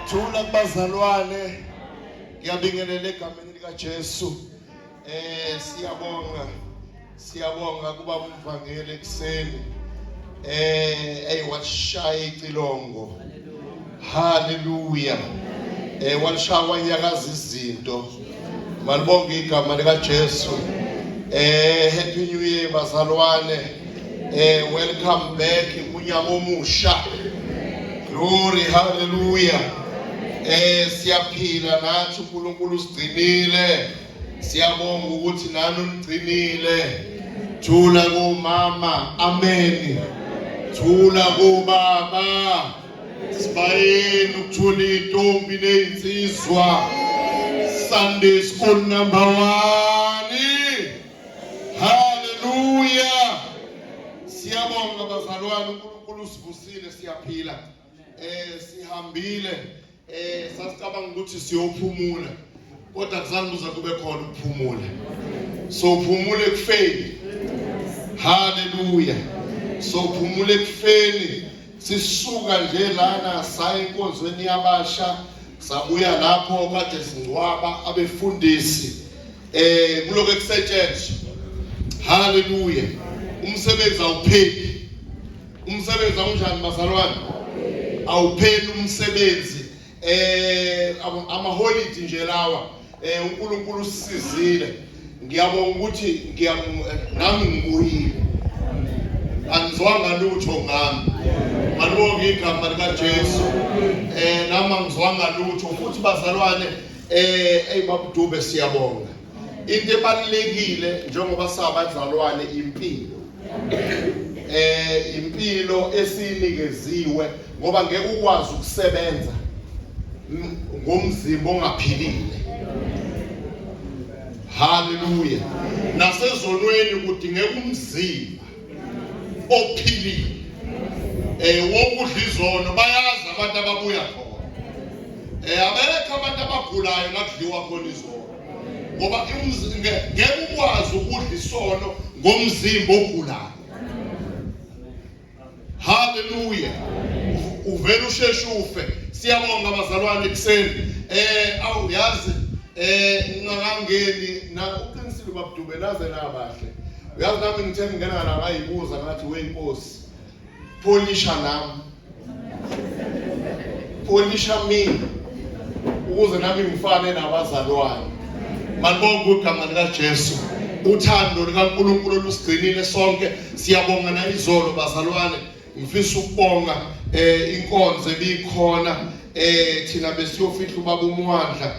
Thula kubazalwane, ngiyabingelela egameni lika Jesu. Siyabonga kuba umvangeli ekseni. Washaya icilongo. Hallelujah. Walishaya nyakaza izinto. Malibonga igama lika Jesu. Happy New Year bazalwane. Welcome back kunyaka omusha. Glory, hallelujah. Siyaphila nathi uNkulunkulu usigcinile. Siyabonga ukuthi nani unigcinile. Thula kumama, amen. Thula kubaba. Sibayeni ukuthula intombi nezinsizwa. Sunday school number 1. Hallelujah. Siyabonga bazalwane, uNkulunkulu usivusile, siyaphila. Sihambile. Sasicabanga ukuthi siyophumula. Kodwa kuzange kuze kube khona ukuphumula. So phumule kufeni. Hallelujah. So phumule kufeni. Sisuka nje lana saya enkonzweni yabasha, sabuya lapho kade singcwaba abefundisi. Kuloko kusetshenzwe. Hallelujah. Umsebenzi awupheli. Umsebenzi awunjani bazalwane? Awupheli umsebenzi. Ama holiday nje lawa. uNkulunkulu usisizile. Ngiyabonga ukuthi nami ngibuyile. Angizwanga lutho ngami. Malibonga igama lika Jesu. Nami angizwanga lutho futhi bazalwane eyiBabudube siyabonga. Into ebalekile njengoba sabazalwane impilo. Impilo esinikeziwe ngoba ngeke ukwazi ukusebenza ngomzimba ongaphilile. Hallelujah. Nasezonweni kudingeka umzimba ophilile. Wokudla izono bayazi abantu ababuya khona. Abekho abantu abagulayo nakudliwa khona izono. Ngoba ngeke ukwazi ukudla isono ngomzimba ogulayo. Hallelujah. Uvela usheshufe. Siyabonga abazalwane ekseni. Awuyazi ngingangeni na uqinisile babudube naze nabahle. Uyazi nami ngithe ngingena la ngayibuza ngathi wenkosi. Polisha nami. Polisha mina. Ukuze nami ngifane nabazalwane. Malibonga igama lika Jesu. Uthando likaNkulunkulu lusigcinile sonke. Siyabonga na izolo bazalwane. Ngifisa ukubonga inkonzo ebikhona thina besiyofihla ubaba uMwandla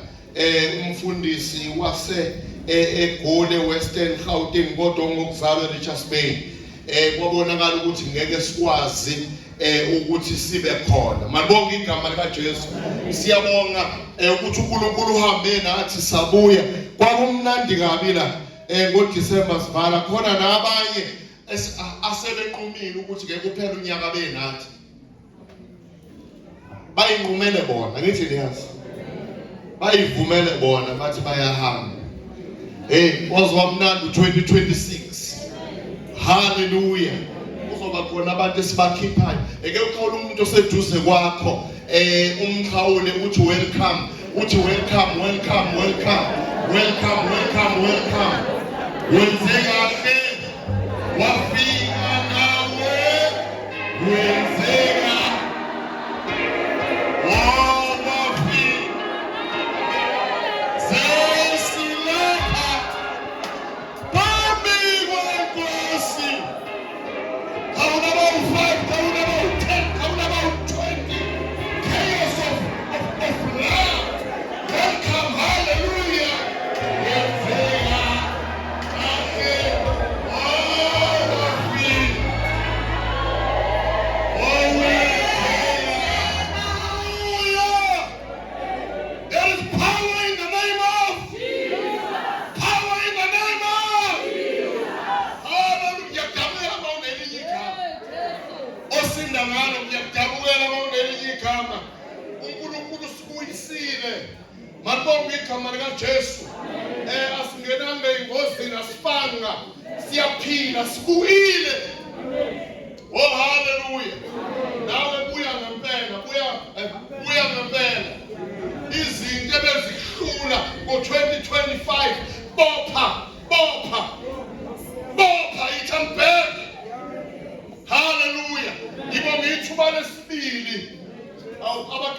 umfundisi wase eGoli Western Gauteng kodwa ngokuzalwa eRichards Bay. Kwabonakala ukuthi ngeke sikwazi ukuthi sibe khona. Malibonga igama lika Jesu. Siyabonga ukuthi uNkulunkulu uhambe nathi sabuya. Kwakumnandi kabi la ngoDisemba sivala khona nabanye asebenqumile ukuthi ngeke kuphela unyaka benathi. Bayinqumele bona, ngithi niyazi. Bayivumele bona bathi bayahamba. Wazwa mnandi 2026. Hallelujah. Kuzoba khona abantu esibakhiphayo. Eke ukhawula umuntu oseduze kwakho umkhawule uthi welcome, uthi welcome, welcome, welcome. Welcome, welcome, welcome. Wenze kahle. Wafika nawe. Wenze uNkulunkulu sibuyisile. Malibonga igama lika Jesu. Asingenanga engozini asifanga. Siyaphila sibuyile. Oh hallelujah. Nawe buya ngempela, buya ngempela.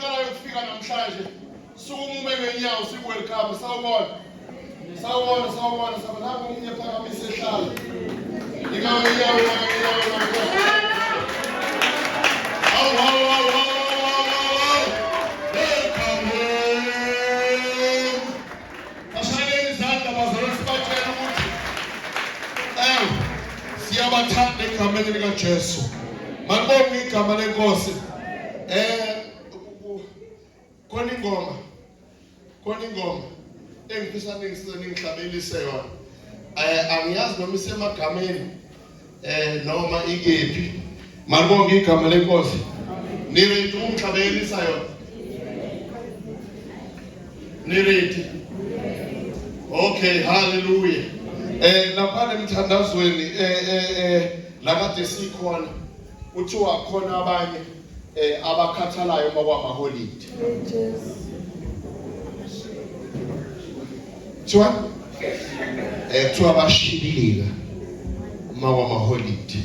abaqalayo ukufika namhlanje sukumume ngenyawo sikwelcome sawubona sabantu omunye phakamise ehlala ingawe nyawo siyabathanda egameni likaJesu. Manibonge igama lenkosi. Khona ingoma engifisa ningihlabelise yona. Angiyazi noma isemagameni noma ikephi. Manibonge igama lenkosi. Niready ukungihlabelisa yona? Niready? Okay, hallelujah. Lapha emthandazweni la kade sikhona uthiwa khona abanye abakhathalayo makwamaholide. Kuthiwa bashibilika makwamaholide.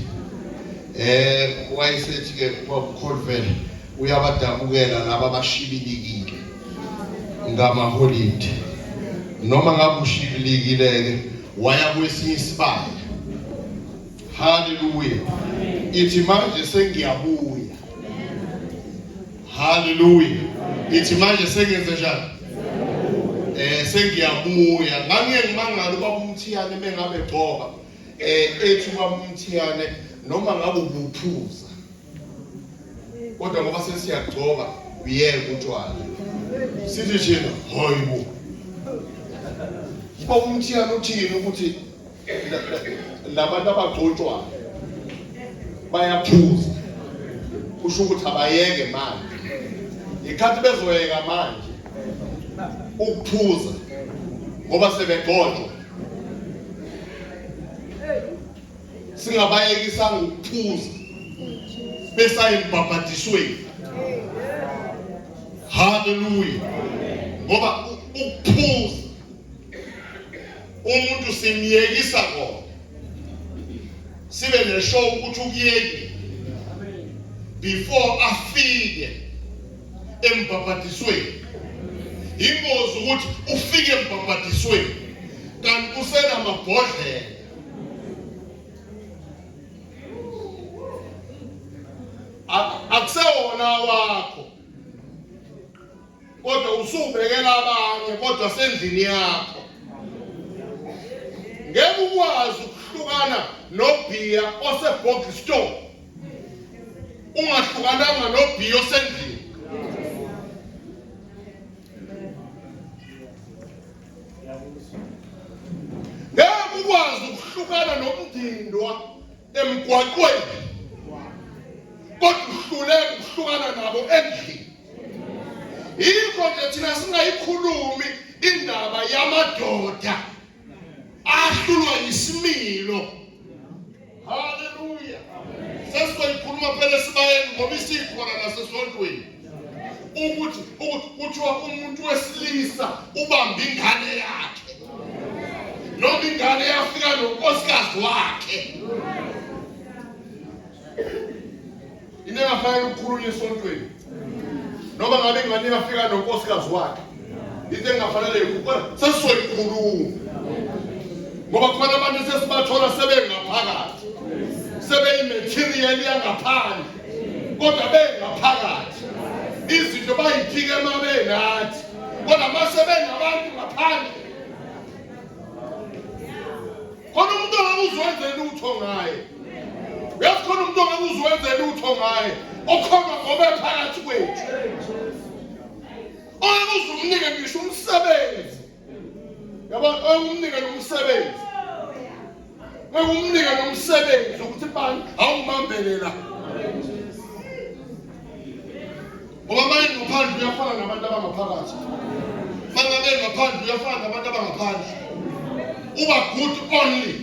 Wayesethi ke kwaKholvele uyabadabukela laba bashibilikile ngamaholide. Noma ngabe ushibilikile waya kwesinye isibaya. Hallelujah. Ithi manje sengiyabuya. Hallelujah. Ithi manje sengenze njani? Sengiyabuya. Ngangeke ngimangala ubaba uMthiyane mengabe egcoba ethi ubaba uMthiyane noma ngabe ubuphuza. Kodwa ngoba sesiyagcoba uyeke utshwala. Sithi thina hayibo. Ubaba uMthiyane uthini ukuthi labantu abagcotshwayo bayaphuza. Kusho ukuthi abayeke manje. Ikhathi bezoyeka manje ukuphuza ngoba sebegcotshwa. Singabayekisanga ukuphuza besayembhabhadisweni. Hallelujah. Ngoba ukuphuza umuntu simyekisa khona. Sibe neshow ukuthi ukuyeke before afike embhabhadisweni. Ingozi ukuthi ufike embhabhadisweni kanti usenamabhodlela. Akusewona wakho. Kodwa usubekela abanye kodwa sendlini yakho. Ngeke ukwazi ukuhlukana nobhiya osebox store. Ungahlukananga nobhiya osendlini. Ngeke ukwazi ukuhlukana nomdindwa emgwaqweni. Kodwa uhluleka ukuhlukana nabo endlini. Yikho nje thina singayikhulumi indaba yamadoda ahlulwa isimilo. Hallelujah. Sesizoyikhuluma phela sibayeni ngoba isikhona nasesontweni. Ukuthi kuthiwa umuntu wesilisa ubamba ingane yakhe. Noma ingane yafika nonkosikazi wakhe. Inengafanele ukukhulunywa esontweni. Noma ngabe ingane yafika nonkosikazi wakhe. Into engafanele ukuba sesizoyikhuluma. Ngoba khona abantu sesibathola sebengaphakathi. Sebeyimaterial yangaphandle. Kodwa bengaphakathi. Izinto bayiphike emabenathi. Kodwa mase bengabantu ngaphandle. Khona umuntu ongakuzwenza lutho ngaye. Uyazi khona umuntu ongakuzwenza lutho ngaye. Okhona ngoba phakathi kwethu. Ongakuzumnike ngisho umsebenzi. Yabona umnike nomsebenzi. Umnike nomsebenzi ukuthi bani awumambelela. Ngoba manje ngaphandle uyafana nabantu abangaphakathi. Mangabe ngaphandle uyafana nabantu abangaphandle. Uba good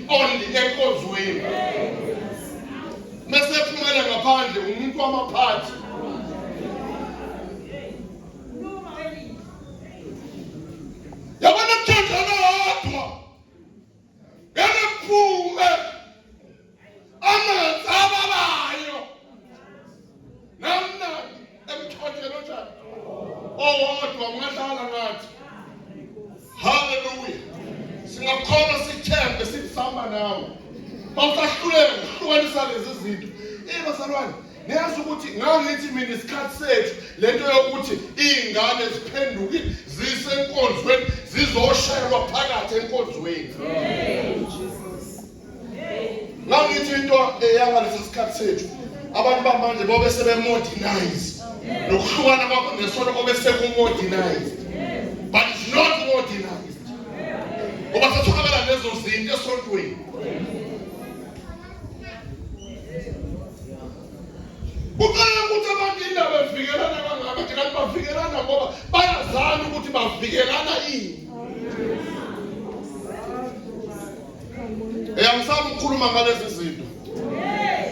only enkozweni. Mase phumela ngaphandle umuntu wamaphathi. Yabona mthandana wodwa. Ngeke kuphume amanzi ababayo. Namnandi emthothelo njani? owodwa ungadlala ngathi. Hallelujah. Singakholwa sithembe sihamba nawe. Awusahluleka ukuhlukanisa lezi zinto. Bazalwane, niyazi ukuthi ngangithi mina isikhathi sethu lento yokuthi izingane ziphenduke zisenkonzweni zizoshelwa phakathi enkonzweni. Ngangithi into eyangalesi isikhathi sethu abantu bamanje bobe sebemodernize. Nokuhlukana kwakho nesonto kobe sekumodernize. But it's not modernized. Ngoba sethokala lezo zinto esontweni. Bukhanya ukuthi abantu indaba bevikelana kangaka nje kanti bavikelana ngoba bayazana ukuthi bavikelana ini. Angisabi ukukhuluma ngalezi zinto.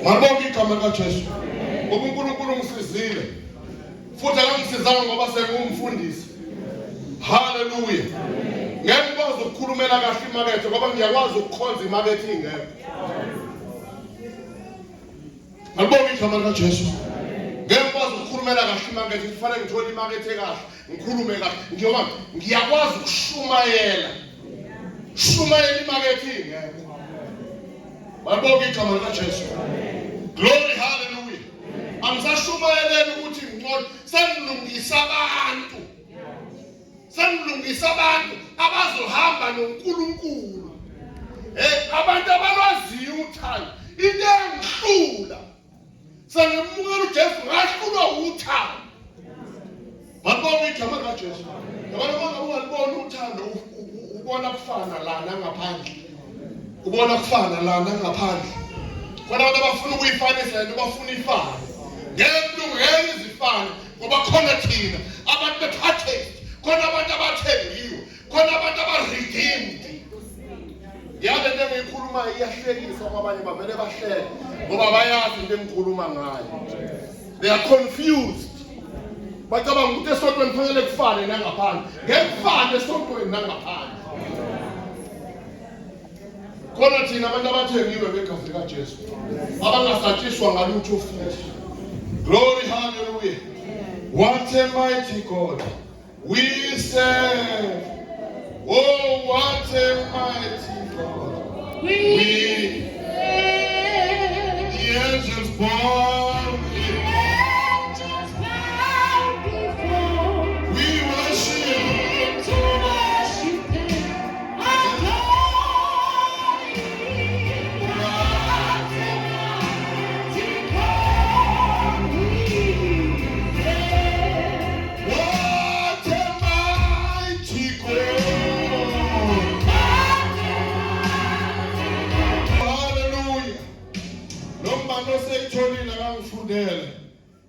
Ngibonga igama likaJesu. Ngoba uNkulunkulu ungisizile. Futhi akangisizanga ngoba sengumfundisi. Hallelujah. Ngeke ngikwazi ukukhulumela kahle imakethe ngoba ngiyakwazi ukukhonza imakethe ingekho. Ngibonga igama likaJesu. Ngeke ngikwazi ukukhulumela kahle imakethe kufanele ngithole imakethe kahle, ngikhulume kahle. Ngiyoba ngiyakwazi ukushumayela. Shumayela imakethe ingekho. Ngibonga igama likaJesu. Glory, hallelujah. Angisashumayeleni ukuthi ngcono sengilungisa abantu. Sengilungisa abantu abazohamba noNkulunkulu. Abantu abalwaziyo uthando. Into engihlula. Sengimukela uJesu ngahlulwa uthando. Ngibonga igama likaJesu. Abantu abangalibona uthando ubona kufana lana ngaphandle. Ubona kufana lana ngaphandle. Khona abantu abafuna ukuyifanisa lento bafuna ifane. Ngeke izifane ngoba khona thina abantu bethathe, khona abantu abathengiwe, khona abantu abaredeemed. Yale nto engiyikhuluma iyahlekisa kwabanye bavele bahleke ngoba bayazi into engikhuluma ngayo. They are confused. Bacabanga ukuthi esontweni kufanele kufane nangaphandle. Ngeke kufane esontweni nangaphandle. Khona thina abantu abathengiwe begazi likaJesu abangasatshiswa ngalutho futhi. Glory, hallelujah. What a mighty God we serve. Oh, what a mighty God we serve. The angels bow before. We worship to worship them.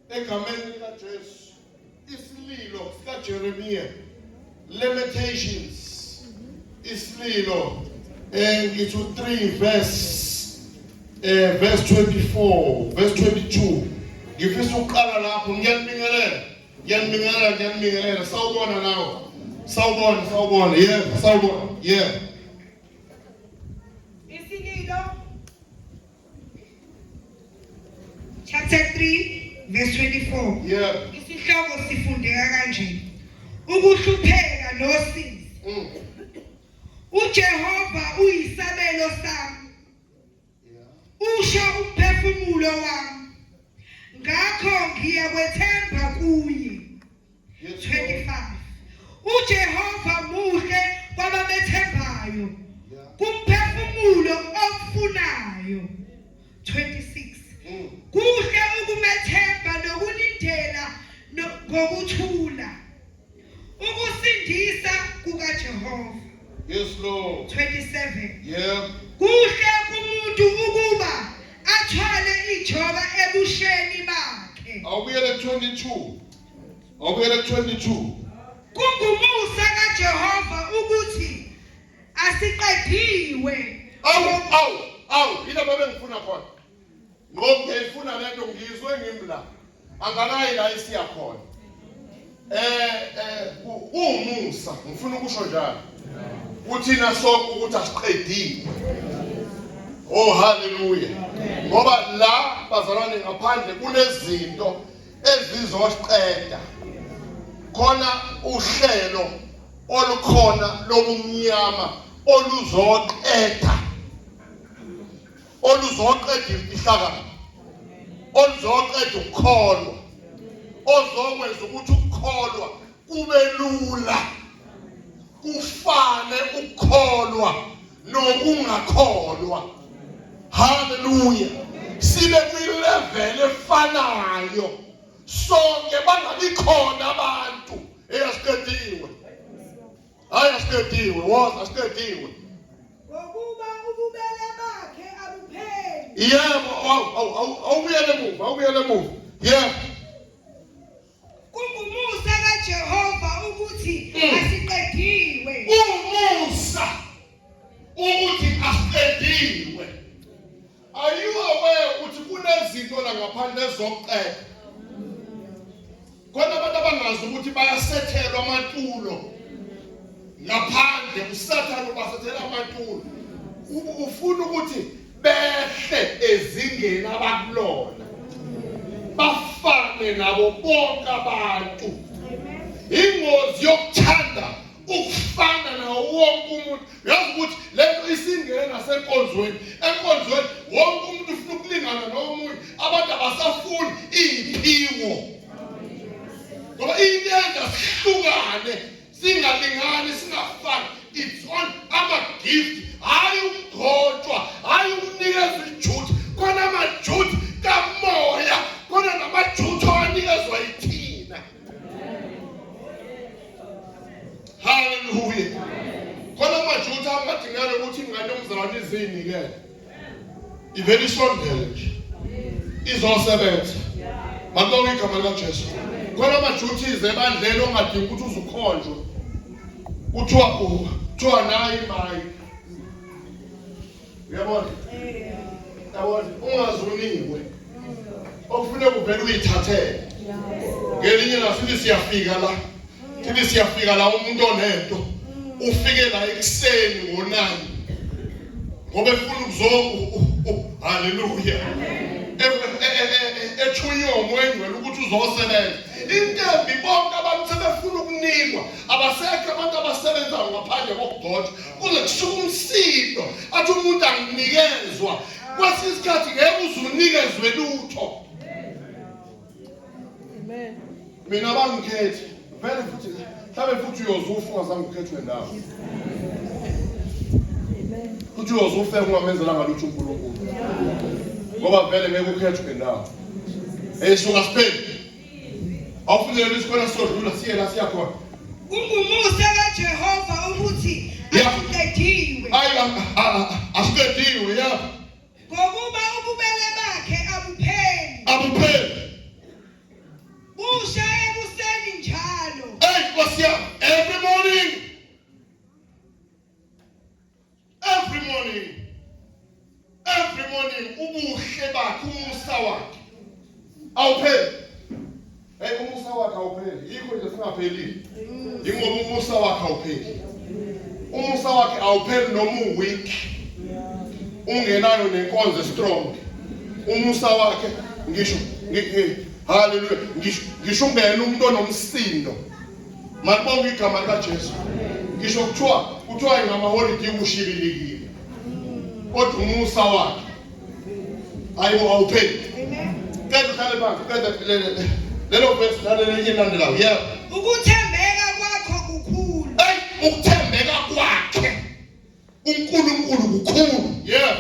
Egameni likaJesu isililo sikaJeremiya Lamentations isililo ngithi 3 verse 24 verse 22 ngifisa ukuqala lapho ngiyanibingelela sawubona nawo sawubona yeah isililo chapter 3 verse 24. Yeah. Isihloko sifundeka kanje. Ukuhlupheka nosizi. uJehova uyisabelo sami. Usho umphefumulo wami. Ngakho ngiyakwethemba kuye. 25. uJehova muhle kwabamethembayo. Kumphefumulo okufunayo. 26. Kuhle ukumethemba nokulindela ngokuthula. Ukusindisa kukaJehova. Yes, Lord. 27. Yeah. Kuhle kumuntu ukuba athwale ijoba ebusheni bakhe. Awubuyele 22. Kungumusa kaJehova ukuthi asiqediwe. Awu, yila babengifuna khona. Ngoba ngiyifuna lento ngizwe ngimla. Angakayi la isiya khona. Umusa, ngifuna ukusho njalo. Uthina sonke ukuthi asiqediwe. Oh hallelujah. Ngoba la bazalwane ngaphandle kunezinto ezizosiqeda. khona uhlelo olukhona lobumnyama oluzoqeda imfihlakalo, oluzoqeda ukukholwa, ozokwenza ukuthi ukukholwa kube lula, kufane ukukholwa nokungakholwa. Haleluya. Sibe kwilevel efanayo sonke, bangabi khona abantu eyasiqediwe. Hayi asiqediwe, asiqediwe. Ngokuba ububele bakhe abupheli. Yebo, awubuyele emuva. Yebo. Kungumusa kaJehova ukuthi asiqediwe. Umusa ukuthi asiqediwe. Are you aware ukuthi kunezinto la ngaphandle ezokuqeda? Khona abantu abangazi ukuthi bayasethelwa amatulo ngaphandle, uSathane ubasethela amatulo. Ufuna ukuthi behle ezingeni abakulona, bafane nabo bonke abantu. Ingozi yokuthanda ukufana nawo wonke umuntu. Yazi ukuthi lento isingena nasenkonzweni. Enkonzweni wonke umuntu ufuna ukulingana nomunye. Abantu abasafuni iziphiwo. Ngoba iyenza sihlukane, singalingani, singafani. It's on ama-gift, hayi umgotshwa, hayi umnikezwa ijuthi. Khona amajuthi kamoya, khona namajuthi anikezwa yithina. Hallelujah. Khona amajuthi angadingela ukuthi ingane yomzalwane izini-ke ivele isondele nje, izosebenza. Makubonge igama likaJesu. Khona amajuthi ize ebandleni ongadingi ukuthi uzukhonjwe. Kuthiwa nayi imali. Uyabona? Ungazuniwe. Okufuneka uvele uyithathele. Ngelinye nasithi siyafika la umuntu onento. Ufike la ekuseni ngo9. Ngoba efuna haleluya. Ethunywa engcwele ukuthi uzosebenza. Intombi bonke abantu sebefuna ukunikwa, abasekho abantu abasebenzayo ngaphandle kokugotshwa. Kuze kusuka umsindo athi umuntu anginikezwa, kwesinye isikhathi ngeke uzunikezwe lutho. Amen. Mina bangikhethi vele futhi mhlawumbe futhi uyozufa ungazange ukhethwe ndawo. Amen. Futhi uyozufa ungamenzela ngalutho uNkulunkulu. Ngoba vele ngeke ukhethwe ndawo. Esuka siphele. Awufunele isikole sodlula siye la siyakhona. Kungumusa kaJehova ukuthi asiqediwe. Asiqediwe, yeah. Ngokuba ububele bakhe abupheli. Busha ekuseni njalo. Hey, Nkosi yami, every morning ubuhle bakhe, umusa wakhe awupheli. Hey, umusa wakhe awupheli. Yikho nje singapheli. Ingoba umusa wakhe awupheli. Umusa wakhe awupheli noma uweak. Ungenayo nenkonzo strong. Umusa wakhe ngisho haleluya. Ngisho ungena umuntu onomsindo. Makubonge igama likaJesu. Ngisho kuthiwa ngamaholiday kushibilikile. Kodwa umusa wakhe awupheli. Amen. Kade uhlale phansi, lelo verse lalela ilandelayo. Yeah. Ukuthembeka kwakho kukhulu. Hey, ukuthembeka kwakhe uNkulunkulu kukhulu. Yeah.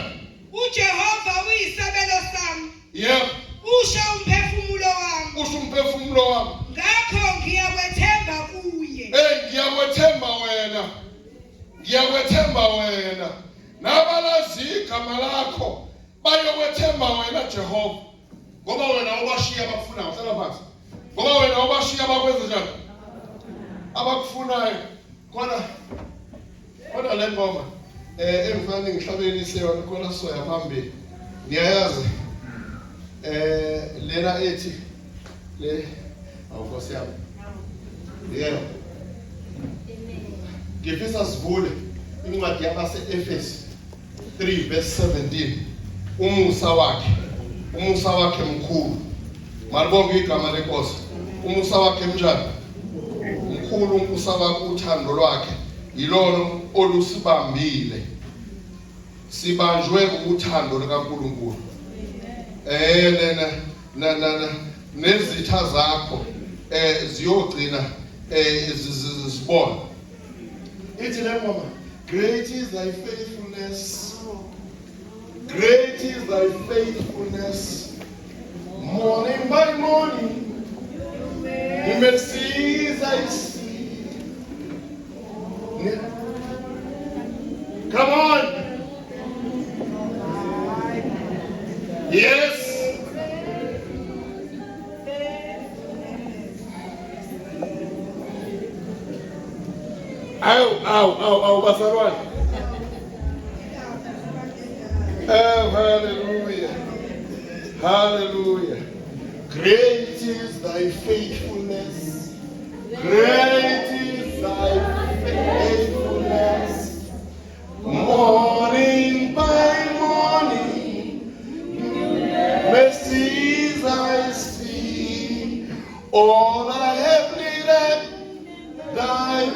uJehova uyisabelo sami. Yeah. Usha umphefumulo wami. Ngakho ngiyakwethemba kuye. Hey, ngiyakwethemba wena. Nabalazi igama lakho bayokwethemba wena Jehova. Ngoba wena ubashiya abakufunayo, hlala phansi. Ngoba wena ubashiya abakwenza njani? Abakufunayo. Kodwa le ngoma engifana ngihlabelise yona khona soya phambili. Ngiyayazi lena ethi le awukosi yami. Yebo. Ngifisa sivule incwadi yabase-Efesi 3 verse 17. Umusa wakhe mkhulu. Malibonge igama lenkosi. Umusa wakhe mnjani? olukhulu ukusaba uthando lwakhe yilona olusibambile. Sibanjwe uthando likaNkulunkulu. Nezitha zakho ziyogcina zibona. Ithi le ngoma, great is thy faithfulness. Great is thy faithfulness. Morning by morning, the mercies I see. Come on. Yes. Ow, bazalwane. Oh, hallelujah. Hallelujah. Great is thy faithfulness. Great is thy faithfulness. Morning by morning, mercies I see. All I have needed, thy.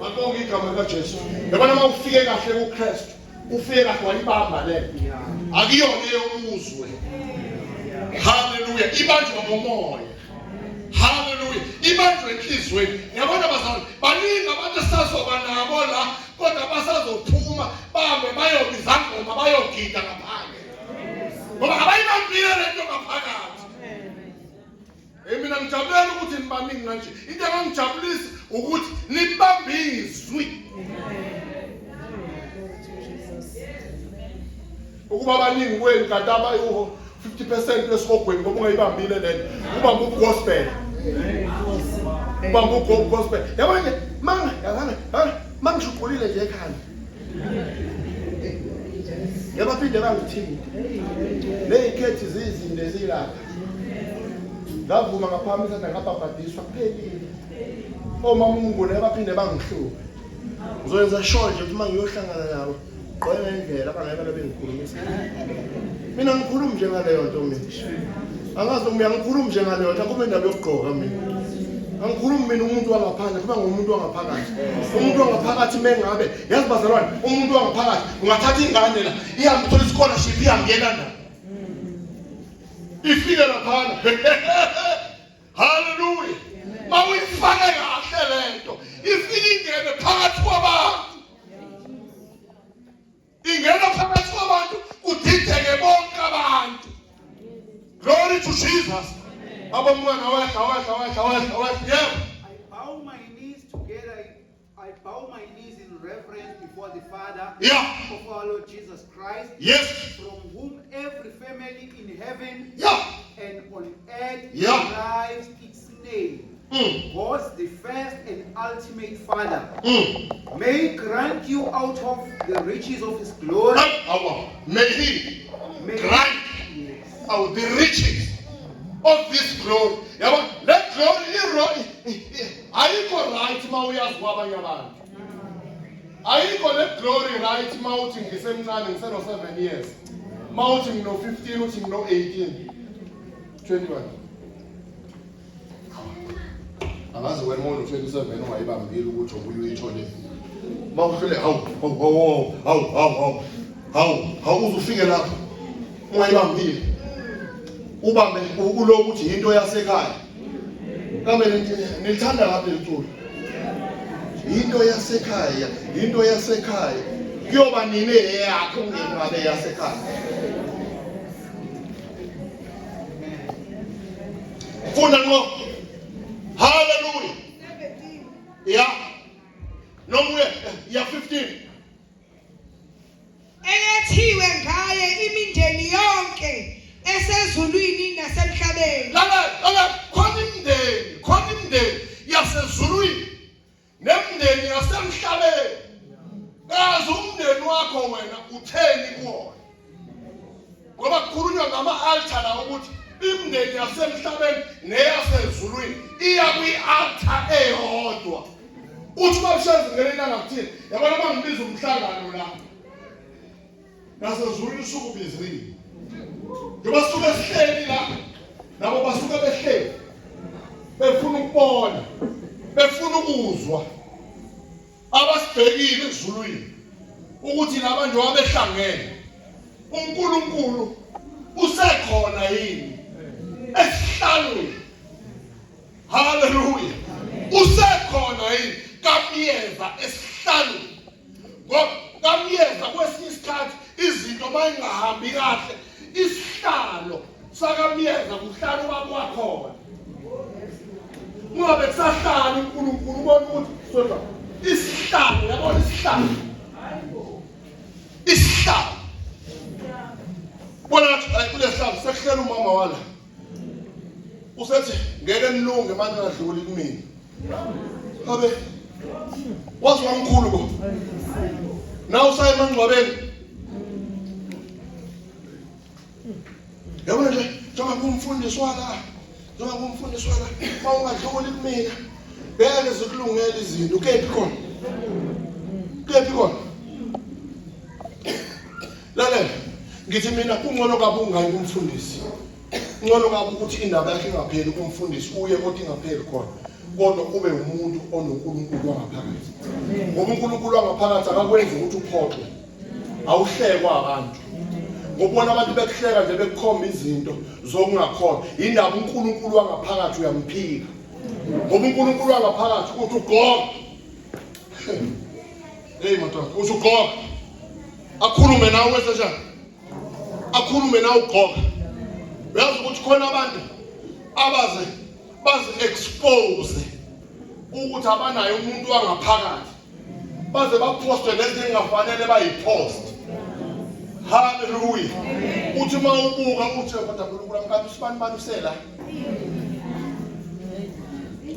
Mangongi igama likaJesu. Yabona uma ufike kahle kuKristu, ufike kahle wayibamba le. Akuyona eyomuzwe. Hallelujah. Ibanjwa ngomoya. Hallelujah. Ibanjwe enhlizweni. Yabona bazalwane, baningi abantu sazoba nabo la, kodwa basazophuma bahambe bayobiza ngoma bayogida ngaphandle. Ngoba abayibambile lento ngaphakathi. Mina ngijabulela ukuthi nibaningi kanje. Into engangijabulisa ukuthi nibambizwe. Ukuba baningi kwenu kanti abayi 50% lesihogweni ngoba ungayibambile lento. Ubamba ugospel. Ubamba ugospel. Yabona mangishuqulile nje ekhaya. Yabaphinde bangithini. Lezikhethi zizinde ezilapha. Ngavuma ngaphambi sana ngabhabhadiswa kuphelile. Omama uNguni abaphinde bangihluphe. Ngizoyenza sure nje ukuthi mangiyohlangana nabo gqoke ngendlela abangeke bengikhulumisa. Mina ngikhuluma nje ngaleyo nto mina. Angazi uma ngikhuluma nje ngaleyo nto kube indaba yokugqoka mina. Angikhulumi mina umuntu wangaphandle kuba ngumuntu wangaphakathi. Umuntu wangaphakathi mengabe yazi bazalwane umuntu wangaphakathi ungathatha ingane la ihambe ithola scholarship iyangena na. Ifike laphana. Hallelujah. Mawuyifake kahle lento. Ifike ingene phakathi kwabantu. Ingena phakathi kwabantu kudideke bonke abantu. Glory to Jesus. Abamwana wehla. Yeah. I bow my knees together. I bow my knees in reverence before the Father of our Lord Jesus Christ. Yes. From whom every family in heaven and on earth derives its name. God, the first and ultimate Father, may grant you out of the riches of His glory. May He grant out the riches of this glory. Let glory ayikho right mawuyazi kwabanye abantu. Ayikho le glory right mawuthi ngisemncane ngiseno 7 years. Mawuthi ngino 15 uthi ngino 18. 21. Angazi wena mono 27 ungayibambile ukuthi ubuye uyithole. Mawuhlele hawu uzufike lapho ungayibambile. Ubambe uloku ukuthi into yasekhaya. Kambe nilithanda lapha iculo. Into yasekhaya. Kuyoba nini eyakho ngengabe yasekhaya. Funda ngo. Hallelujah. 17. Nomuye 15. Eyethiwe ngaye imindeni yonke esezulwini nasemhlabeni. Lala khona imindeni yasezulwini nemindeni yasemhlabeni. Kazi umndeni wakho wena utheni kuwona. Ngoba kukhulunywa ngama-altar la ukuthi imindeni yasemhlabeni neyasezulwini iya kwi-altar eyodwa. Uthi babushazi ngelena ngakuthini. Yabona bangibiza umhlangano la. Nasezulwini usuku bizile. Njoba suka sihleli la nabo basuka behleli befuna ukubona umuzwa abasibhekile ezulwini ukuthi labantu abehlangene uNkulunkulu usekhona yini esihlalweni. Hallelujah. Usekhona yini kamyeza esihlalweni. Ngoba kamyeza kwesinye isikhathi izinto mayingahambi kahle isihlalo sakamyeza kuhlalo kwakhona. Ngoba kusahlala uNkulunkulu ubona ukuthi sona isihlalo yabona isihlalo. Isihlalo. Bona kulesihlalo sekuhlela umama wala. Usethi ngeke nilunge manje ngadluli kumina. Habe wazi wamkhulu bo. Na usaye emangcwabeni. Yabona nje njengoba kumfundiswa la. Njengoba kumfundiswa la. Mawungadluli kumina. Beke zikulungela izinto. Kephi khona? Kephi khona? Lalela. Ngithi mina kungcono kabi ungayi kumfundisi. Ngcono kabi ukuthi indaba yakhe ingapheli kumfundisi uye kodwa ingapheli khona. Kodwa ube umuntu onoNkulunkulu wangaphakathi. Ngoba uNkulunkulu wangaphakathi akakwenzi ukuthi uphoqwe. Awuhlekwa abantu. Ngobona abantu bekuhleka nje bekukhomba izinto zokungakholwa. Indaba uNkulunkulu wangaphakathi uyamphika. Ngoba uNkulunkulu wangaphakathi uthi ugqoka. Hey madoda, uthi ugqoka. Akhulume nawe wenze njani? Akhulume nawe ugqoka. Uyazi ukuthi khona abantu bazi expose ukuthi abanayo umuntu wangaphakathi. Baze baposte lezinto engafanele bayipost. Hallelujah. Uthi mawubuka uthi kodwa uNkulunkulu kanti usibani manusela.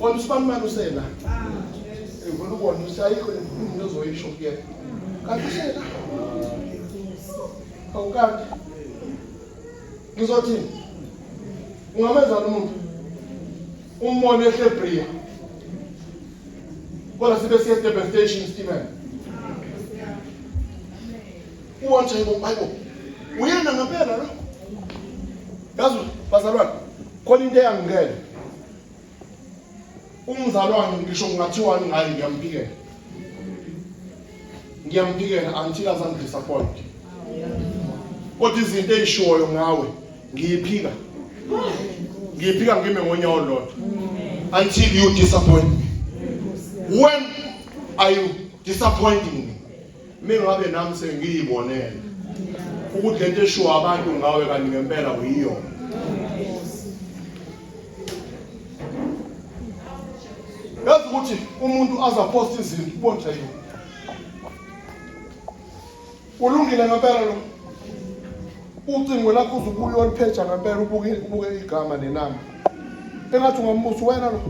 Kodwa usibani manusela. Ngifuna ukubona usayikho into ozoyisho kuyena. Kanti usela. Awukanti. Ngizothi ungamenza umuntu umbone eHebreya. Kodwa sibe siya Durban Station Steven. Uwonke Bible. Uyena ngempela lo. Yazi bazalwane, khona into eyangingena. Umzalwane ngisho ngathiwa ngayi ngiyampikela. Ngiyampikela until azange disappoint. Kodwa izinto ezishoyo ngawe ngiyiphika. Ngiyiphika ngime ngonyawo lodwa. Until you disappoint me. When are you disappointing me? Mengabe nami sengiyibonela ukuthi lento eshiwo abantu ngawe kanti ngempela uyiyo. Yazi ukuthi umuntu azapost izinto ubonje yini. Ulungile ngempela lo. Ucingo lakho uzubuye olipheja ngempela ubuke igama nenamba. Engathi ungambuza wena lo.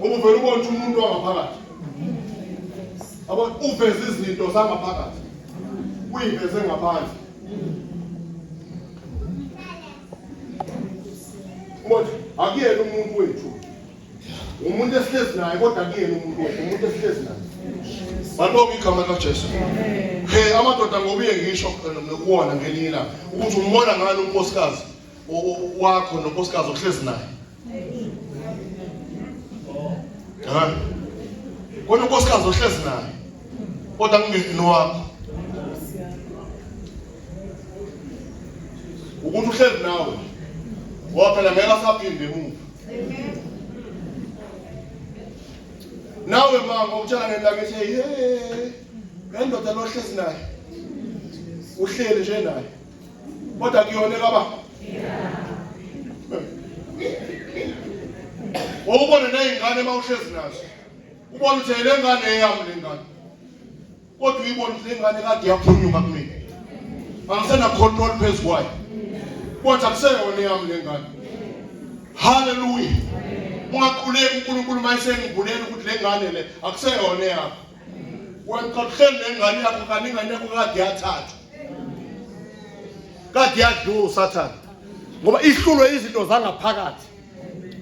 Ubuvela ubona umuntu wangaphakathi. Abo uveze izinto zangaphakathi. Uyiveze ngaphandle. Kodwa akuyena umuntu wethu. Umuntu esihlezi naye kodwa akuyena umuntu wethu, umuntu esihlezi naye. Balibonga igama likaJesu. Hey amadoda ngobuye ngisho nokuwona ngelinye ilanga ukuthi umbona ngalo unkosikazi wakho nonkosikazi ohlezi naye. Ha? Kodwa unkosikazi ohlezi naye. Kodwa ngingeno wakho. Ukuthi uhlezi nawe. Waphela ngeke asaphinde emuva. Nawe mama utshela ngendaba ethi hey ngendoda lohlezi naye. Uhleli nje naye. Kodwa kuyoneka ba? Ubone nezingane mawuhlezi nazo. Ubona ukuthi le ngane eyami le ngane. Kodwa uyibona ukuthi le ngane kade yaphunyuka kumina. Angisena control phezu kwayo. Kodwa akuseyona yami le ngane. Hallelujah. Ungaquleka uNkulunkulu mayisengibulele ukuthi le ngane le akuseyona yakho. Wena kahleli le ngane yakho kanti ingane yakho kade yathatha. Kade yadlula uSathane. Ngoba ihlulwe izinto zangaphakathi.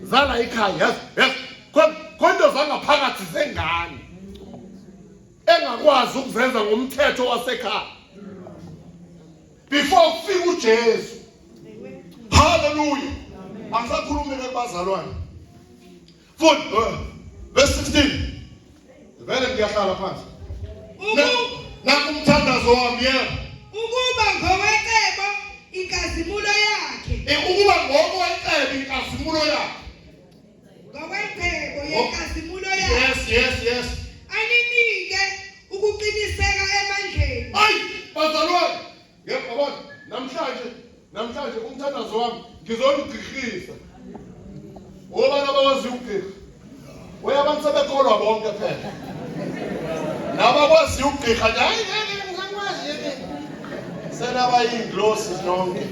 Zala ekhaya, yes. Konke zangaphakathi zengane. Engakwazi ukuzenza ngomthetho wasekhaya. Before kufika uJesu. Hallelujah. Angisakhulumi ke bazalwane. Fund verse 16. Vele ngiyahlala phansi. Nakumthandazo wami yebo. Ukuba ngowecebo inkazimulo yakhe. Ukuba ngowecebo inkazimulo yakhe. Ngowecebo yenkazimulo yakhe. Yes. Aninike ukuqiniseka emandleni. Ayi, bazalwane. Yebo babona, namhlanje umthandazo wami ngizonigqihisa. Ngoba abawazi ukugqihisa. Uyabantu sebekholwa bonke phela. Nabakwazi ukugqihisa nje hayi ngizakwazi yeke. Senaba yinglosi zonke.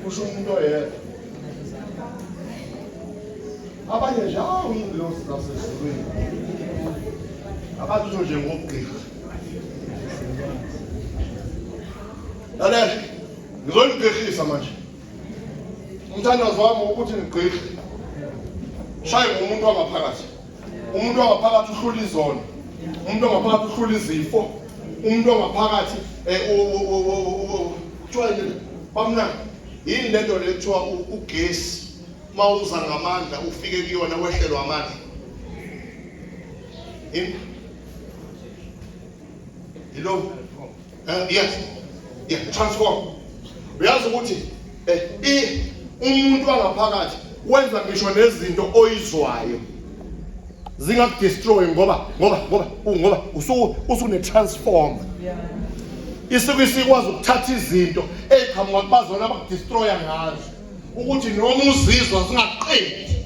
Kusho umuntu oyedwa. Abanye nje inglosi zasezulwini. Abantu nje ngokugqihisa. Lalela, ngizonigqihisa manje. Umthandazo wami ukuthi ngigqihise. Shaye umuntu wangaphakathi. Umuntu wangaphakathi uhlula izono. Umuntu wangaphakathi uhlula izifo. Umuntu wangaphakathi tshwele bamna yini lento lekuthiwa ugesi mawuza ngamandla ufike kuyona wehlelwa amandla. Hello. Yes. Yeah, transform. Uyazi ukuthi umuntu wangaphakathi wenza ngisho nezinto oyizwayo zingakudestroy ngoba usune transform. Isuke sikwazi ukuthatha izinto eziqhamuka kubazona abakudestroya ngazo ukuthi noma uzizwa zingaqedi.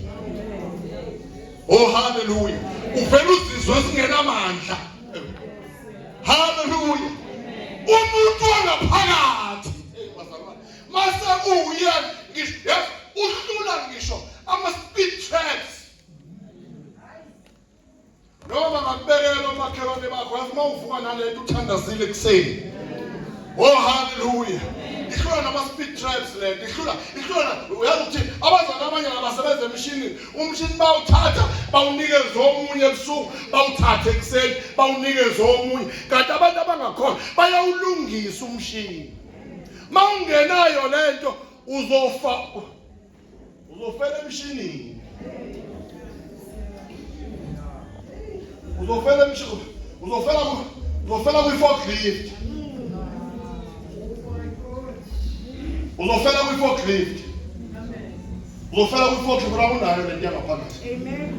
Oh hallelujah. Uvela uzizwa singenamandla. Hallelujah. Umuntu wangaphakathi mase uye ngisho uhlula ngisho ama-speed traps. Noma ngakubekela omakhelwane bakho yazi uma uvuka nalento uthandazile kuseni. Oh hallelujah. Ihlula nama-speed traps lento. Ihlula uyazi ukuthi abazali abanye abasebenza emshinini. Umshini bawuthatha bawunikeze omunye ebusuku, bawuthathe ekuseni bawunikeze omunye. Kanti abantu abangakhona bayawulungisa umshini. Mawungenayo lento uzofela emshinini. Uzofela kwi-forklift. Uzofela kwi-forklift. Unayo lento yangaphakathi. Amen.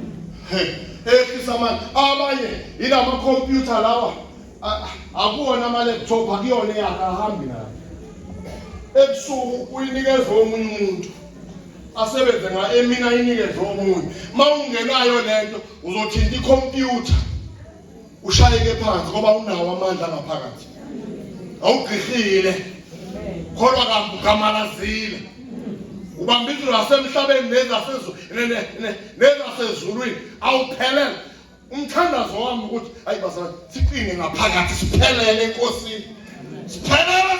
Ekhisa abanye ila ma-computer lawa akuwona ama-laptop akuyona eyakahambi nayo. Ebusuku uyinikeza omunye umuntu asebenze emina inikeze omunye. Mawungenayo lento uzothinta ikhompyutha ushayeke phansi ngoba unawo amandla ngaphakathi. Awugqihile. Kholwa kamalazile. Ubamba izinto zasemhlabeni nezasezulwini awuphelele. Umthandazo wami ukuthi hayi bazalwane siqine ngaphakathi siphelele enkosini. Siphelele.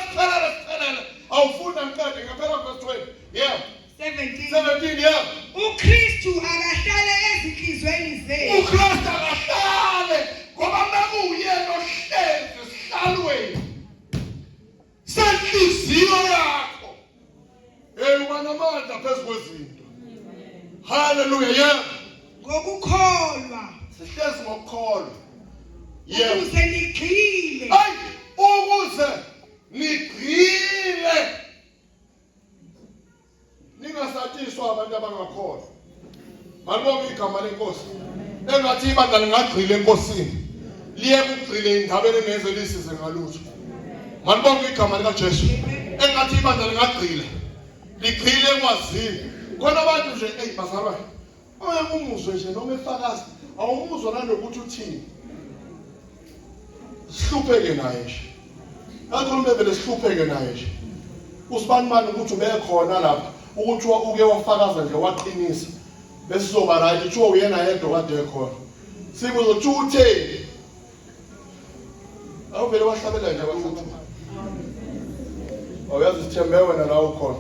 Awufunda mkade ngaphela verse 12. Yeah. 17 yeah. uKristu akahlale ezinhlizweni zethu. uKristu akahlale ngoba makuyena ohlezi esihlalweni senhliziyo yakho. Ubanamandla phezu kwezinto. Hallelujah yeah. Ngokukholwa. Sihlezi ngokukholwa. Yeah. Ukuze nigxile. Hayi ukuze nigxile. Ningasatshiswa abantu abangakholwa. Malibonke igama lenkosi. Engathi ibandla lingagxila enkosini. Liye kugxile indabeni engeze lisize ngalutho. Malibonke igama likaJesu. Engathi ibandla lingagxila. Ligxile ekwazini. Khona abantu nje bazalwane. Umuzwe nje noma efakazi awumuzwa nalokuthi uthini. Sihlupheke naye nje. Kakhulume vele sihlupheke naye nje. Usibani ukuthi ubekhona lapha ukuthi uke wafakaza nje waqinisa bese sizoba right uthiwa uyena yedwa kade ekhona. Sibuzo ukuthi utheni. Awuvele wahlabela nje abafuthi. Awuyazi sithembe wena la ukhona.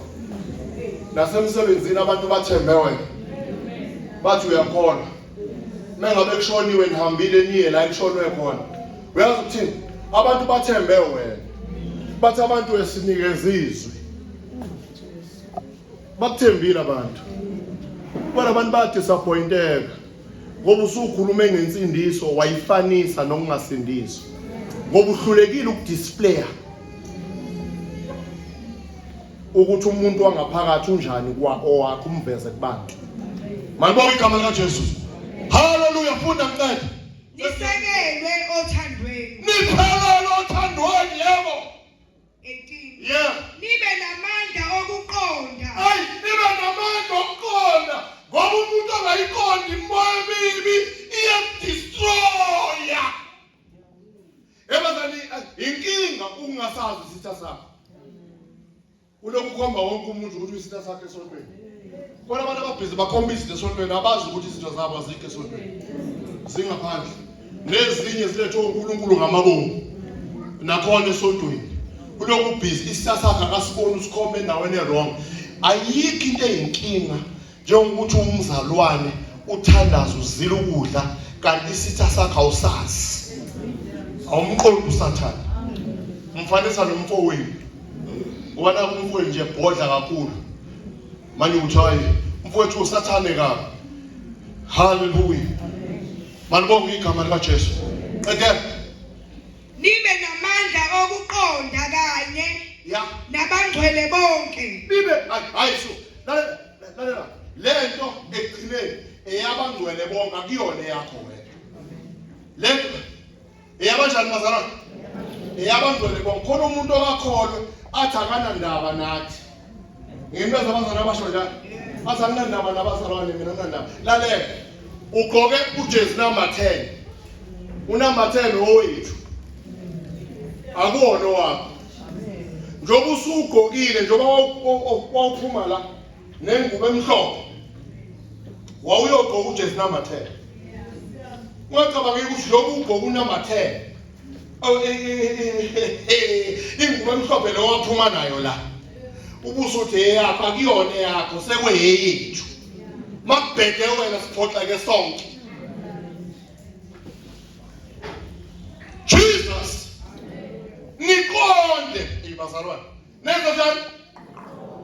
Nasemsebenzini abantu bathembe wena. Bathi uyakhona. Mengabe kushoniwe nihambile niye la kushonwe khona. Uyazi ukuthini? Abantu bathembe wena. bathi abantu esinikeza izwi bakuthembile abantu bona abantu bayadisappointeka ngoba usukhuluma ngensindiso wayifanisa nokungasindiswa ngoba uhlulekile ukudisplaya ukuthi umuntu wangaphakathi unjani owakho umveze kubantu. Malibonke igama likaJesu. Hallelujah. Funda mncede. Nisekelwe othandweni. Niphelele othandweni yebo. 18. Yeah. Nibe namandla okuqonda. Ay, nibe namandla okuqonda. Ngoba umuntu ongayiqondi imoya emibi iyadestroya. Ebazani inkinga ungasazi isitha sakho. Ulokukhomba wonke umuntu ukuthi isitha sakhe esontweni. Bona abantu ababhizi bakhombisa esontweni abazi ukuthi izinto zabo azikho esontweni. Zingaphandle. Nezinye zilethwe uNkulunkulu ngamabomu. Nakhona esontweni. Ulokubhizi isitha sakhe akasiboni usikhombe endaweni wrong. Ayikho into eyinkinga njengokuthi umzalwane uthandaza uzila ukudla kanti isitha sakhe awusazi. Awumqondi usathana. Umfanisa nomfowenu. Ubona umfowenu nje bodla kakhulu. Manje uthi hayi umfowethu usathane kabi. Hallelujah. Malibonke igama likaJesu. Again. Nibe namandla okuqonda kanye Yeah. nabangcwele bonke. Nibe hayiso. Lalela. Lento egcineni eyabangcwele bonke akuyona yakho wena. Lento eyabanjani bazalwane? Eyabangcwele bonke. Khona umuntu okakholwe athi akanandaba nathi. Ngento zabazalwane abasho njalo. Athi akunandaba nabazalwane mina nandaba. Lalela. Ugqoke uJesu number 10. Unumber 10 owethu. Akuwona wakho. Njoba usugqokile njoba wawuphuma la nengubo emhlophe. Wawuyogqoka uJesu number 10. Ungacabanga ukuthi njoba ugqoka unumber 10. Ingubo emhlophe lo waphuma nayo la. Ubuso uthi eyakho akuyona yakho sekweyethu. Makubheke wena siphoxa ke sonke. Jesus. Nikonde ibazalwane. Nenzo njani?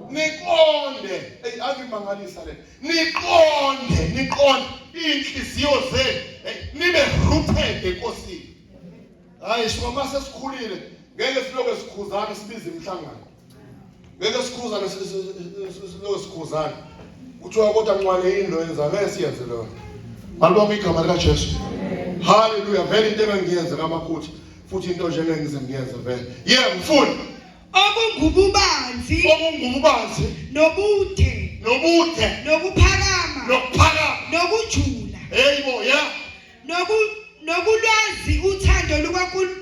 Nikonde. Azimangalisa le. Nikonde inhliziyo zenu. Nibe rooted enkosini. Hayi soma sesikhulile ngeke siloke sikhuzana sibize imhlangano. Ngeke sikhuzana siloke sikhuzana. Kuthiwa kodwa nqwane yini lo yenza ngeke siyenze lo. Malibonke igama likaJesu. Hallelujah. Vele into engiyenza kamakhothi futhi into nje engize ngiyenze vele. Yebo mfuni. Obungububanzi nobude nokuphakama nokujula. Hayibo yeah. Nokulwazi uthando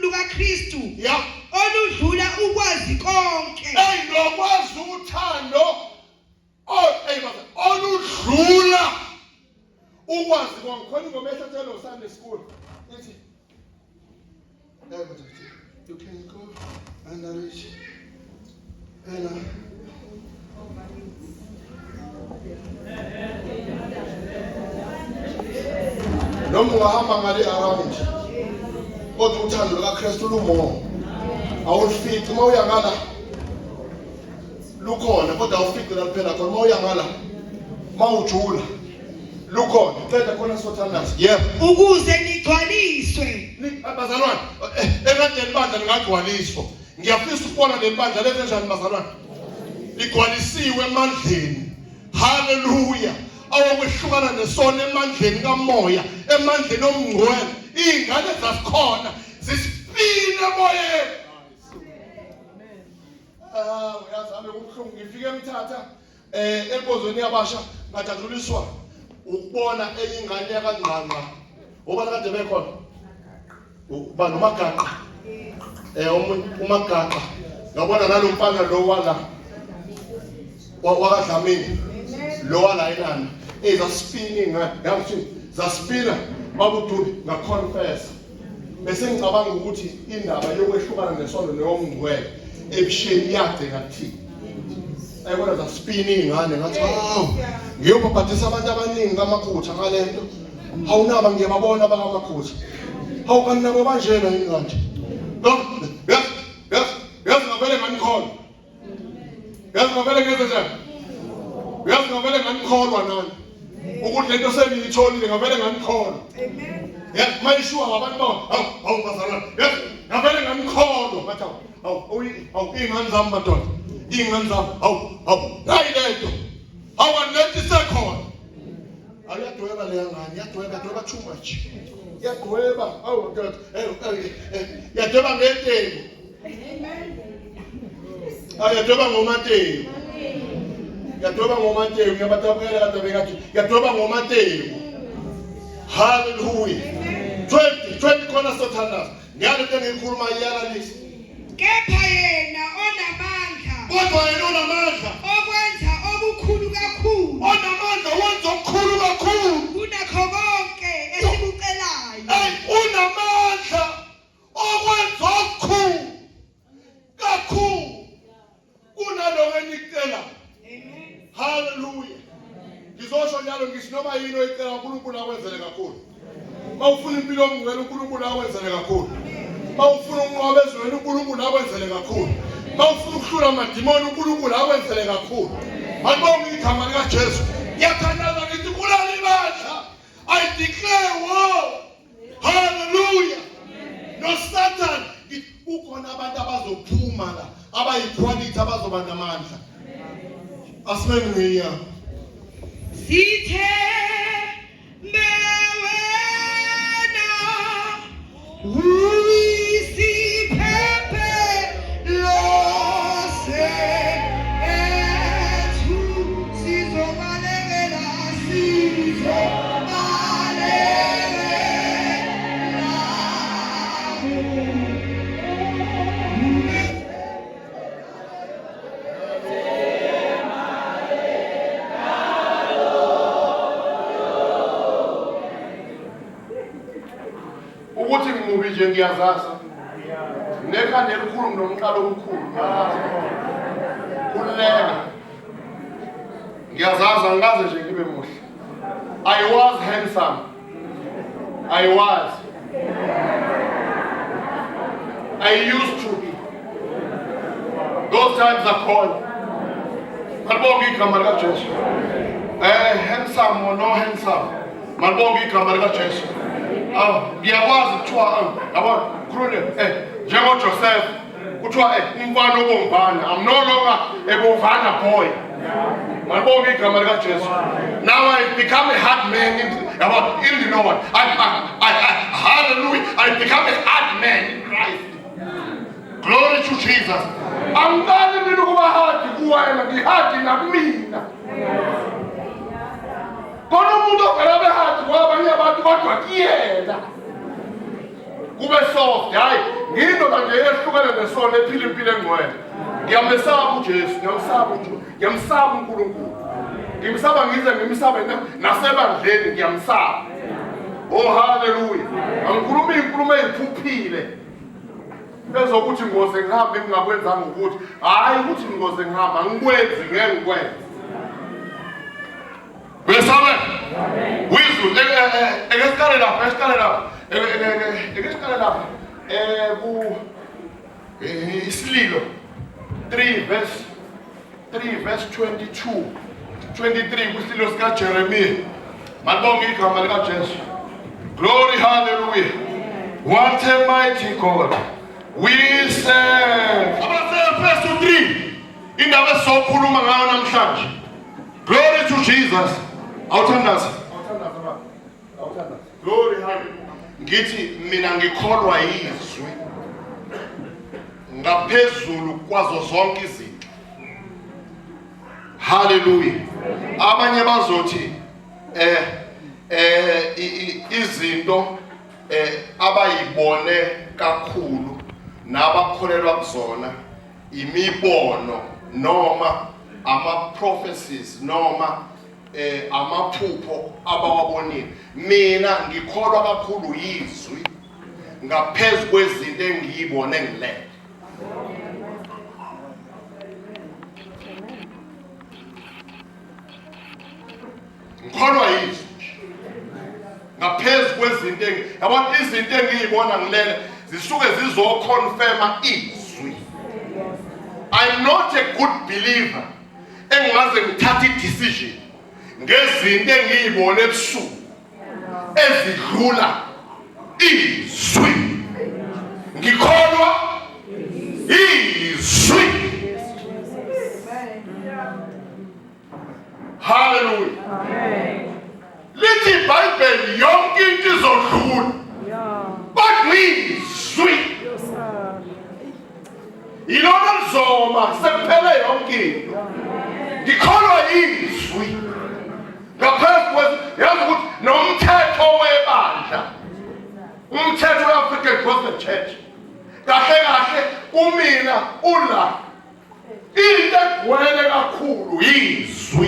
lukaKristu. Yeah. Oludlula ukwazi konke. Lokwazi uthando oludlula ukwazi konke. Khona ingoma ehlathelo Sunday school. Ithi you can go and reach noma ungahamba ngale around kodwa uthando lukaKristu lumo awufici uma uya ngala lukhona kodwa awufici la kuphela khona uma uya ngala mawujula lukhona ceda khona sothandaza yebo ukuze nigcwaliswe bazalwane ekadeni bandla lingagcwaliswa ngiyafisa ukubona le bandla lenze njani bazalwane ligcwalisiwe emandleni. Hallelujah. Awukwehlukana nesono emandleni kamoya emandleni omngcwele izingane zakhona zisipine emoyeni. Uyazame ukuhlungu ngifike emthatha enkozweni yabasha ngadluliswa ukubona enye ingane yakangqanga ubani kade bekhona uba nomagaqa umagaqa ngabona nalomfana lo wala wakadlamini lo wala inana ezaspinning yathi zaspina babuthuli ngaconfess bese ngicabanga ukuthi indaba yokwehlukana nesono neyomngcwele ebusheni yakhe ngathi ayibona zaspinning ngane ngathi hawu ngiyobaphathisa abantu abaningi kamakhutha ngalento awunaba ngiyababona abakamakhutha hawu kanabo banjena ingane yes ngabona Yazi ngavele ngenze njani? Yazi ngavele nganikholwa nani. Ukuthi lento sengiyitholile ngavele nganikholwa. Amen. Yazi mayishuwa ngabantu bawo. Hawu bazalwane. Yazi ngavele nganikholwa bathi hawu ingane zami madoda. Ingane zami hawu hayi lento. Hawu anilethi sekhona. Ayadweba le ngane, yadweba too much. Yadweba, hawu ndoda. Yadweba ngetebo. Yadweba ngomatebo. Yadweba ngomatebo, ngiyabatabukela kade bengathi yadweba ngomatebo. Hallelujah. 20 khona sothandaza. Ngiyale into engikhuluma iyalalisa. Kepha yena onamandla Kodwa yena onamandla. okwenza okukhulu kakhulu Onamandla wenza okukhulu kakhulu. kunakho konke esikucelayo. Unamandla okwenza okukhulu kakhulu kunaloko enicela. Amen. Hallelujah. Ngizosho njalo ngisho noma yini oyicela uNkulunkulu akwenzele kakhulu. Mawufuna impilo omngcwele uNkulunkulu akwenzele kakhulu. Mawufuna unqoba ezweni uNkulunkulu akwenzele kakhulu. Mawufuna ukuhlula amadimoni uNkulunkulu akwenzele kakhulu. Manibonge igama lika Jesu. Ngiyathandaza ngithi kulali ibandla. I declare war. Hallelujah. No Satan. Kukhona abantu abazophuma la abayiquality abazoba namandla. Asimeni ngiya. Sithe mewena uyisiphephe lose ethu sizobalekela ukuthi ngimubi nje ngiyazaza. Nekhanda elikhulu nomqalo omkhulu ngiyazaza. Kuleka. Ngiyazaza ngikaze nje ngibe muhle. I was handsome. I was. I used to be. Those times are gone. Malibonge igama lika Jesu. Handsome or no handsome. Malibonge igama lika Jesu. Ngiyakwazi kuthiwa yabona khulule njengo Joseph kuthiwa umfana obomvana. I'm no longer a bovana boy. Malibonge igama lika Jesu. Now I become a hard man in the Lord. Hallelujah. I become a hard man in Christ. Glory to Jesus. Angikali mina ukuba hard kuwena, ngihadi nakumina. Kona umuntu ogalabe hard kwabanye abantu kodwa kuyena. Kube soft, hayi ngiyindoda nje ehlukene nesona ephila impilo engcwele. Ngiyamesaba uJesu, ngiyamsaba uNkulunkulu. Ngimsaba ngize ngimsabe nasebandleni ngiyamsaba. Oh hallelujah. Angikhuluma inkulumo eziphuphile. Bezokuthi ngoze ngihambe ngingakwenzanga ukuthi hayi ukuthi ngoze ngihamba ngikwenzi ngeke ngikwenze. Besame. Wizu ekesikale lapha. Isililo 3 verse 22 23 kwisililo sika Jeremiah. Malibonge igama lika Jesu. Glory hallelujah. What a mighty God we serve. Verse 3 indaba esokhuluma ngayo namhlanje. Glory to Jesus. Awuthandaza. Glory hallelujah. Ngithi mina ngikholwa izwi ngaphezulu kwazo zonke izinto. Hallelujah. Abanye bazothi izinto abayibone kakhulu nabakholelwa kuzona imibono noma ama-prophecies noma amaphupho abawabonile. Mina ngikholwa kakhulu izwi ngaphezu kwezinto engiyibone ngilele. Ngikholwa izwi ngaphezu kwezinto yabona izinto engiyibona ngilele zisuke zizoconfirma izwi. I I'm not a good believer engaze ngithatha i-decision ngezinto engiyibone ebusuku ezidlula izwi. Ngikholwa izwi. Hallelujah. Lithi iBhayibheli yonke into izodlula. But izwi. Ilona lizoma sekuphele yonke into. Ngikholwa izwi. Ngaphezu yazi ukuthi nomthetho webandla. Umthetho we-African Gospel Church. Kahle kahle umina ula. Into egcwele kakhulu izwi.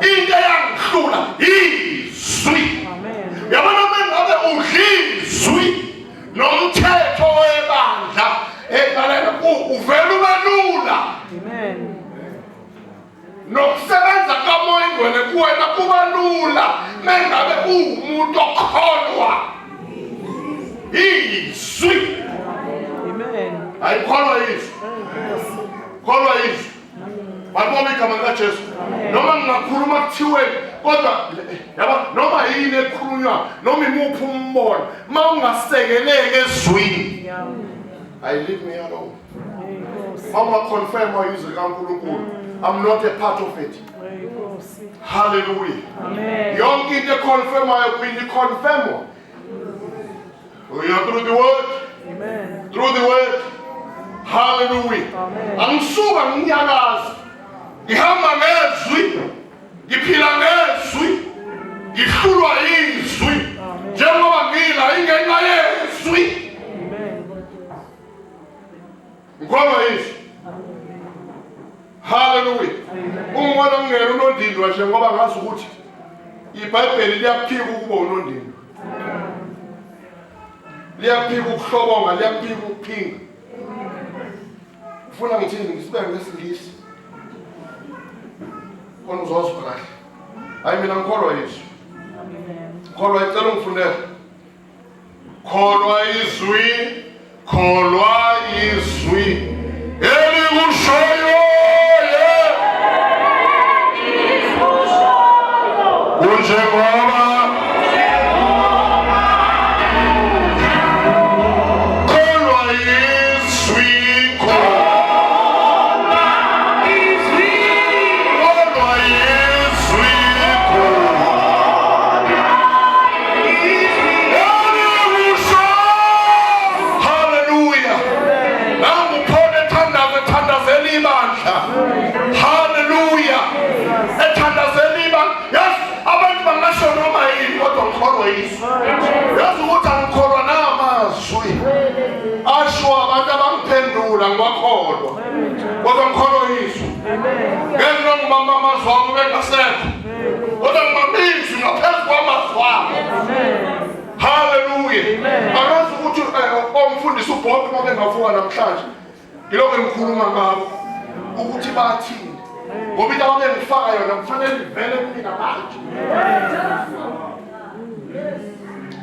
Into eyangihlula izwi. Yabona mengabe udlizwi nomthetho webandla eqalena uvela ubalula. Amen. Nokusebenza kamoya ingcwele kuwena kuba lula mengabe uwumuntu okholwa izwi. Amen. Ayikholwa izwi. Kholwa izwi. Balibona igama likaJesu. Noma ngingakhuluma kuthiwe kodwa yaba noma yini ekhulunywa noma imuphi umbono mawungasekeleke ezwini. I leave me alone. Mama confirm izwi kaNkulunkulu. I'm not a part of it. Hallelujah. Amen. Yonke into econfirmayo kwini confirm. We are through the word. Amen. Through the word. Hallelujah. Amen. Angisuka nginyakaza. Ngihamba ngezwi. Ngiphila ngezwi. Ngihlulwa izwi. Njengoba ngila ingenxa yezwi. Amen. Ngikholwa izwi. Hallelujah. Ungona ngene unondindwa nje ngoba ngazi ukuthi iBhayibheli liyaphika ukuba unondindwa. Liyaphika ukuhlobonga, liyaphika ukuphinga. Ufuna ngithini ngisibeke ngesingisi. Khona uzozwa kahle. Hayi mina ngikholwa izwi. Kholwa icela ungifundele. Kholwa izwi. Kholwa izwi. Elikushoyo. Unjengoba kholwa izwi. Kholwa izwi. Kholwa izwi. Hallelujah. Nanguphone ethandazela ibandla. Hallelujah. Ethandazela ibandla. Yes, abantu bangasho noma yini kodwa ngikholwa izwi. Yazi ukuthi angikholwa namazwi. Asho abantu abangiphendula ngibakholwa. Kodwa ngikholwa izwi. Ngeke ngibamba amazwi wami bengasekho. Kodwa ngibambizwi ngaphezu kwamazwi wami. Hallelujah. Angazi ukuthi omfundisi uBob uma bengavuka namhlanje. Ngilokho ngikhuluma ngabo ukuthi bathini. Ngoba into abengifaka yona kufanele ivele kumina manje.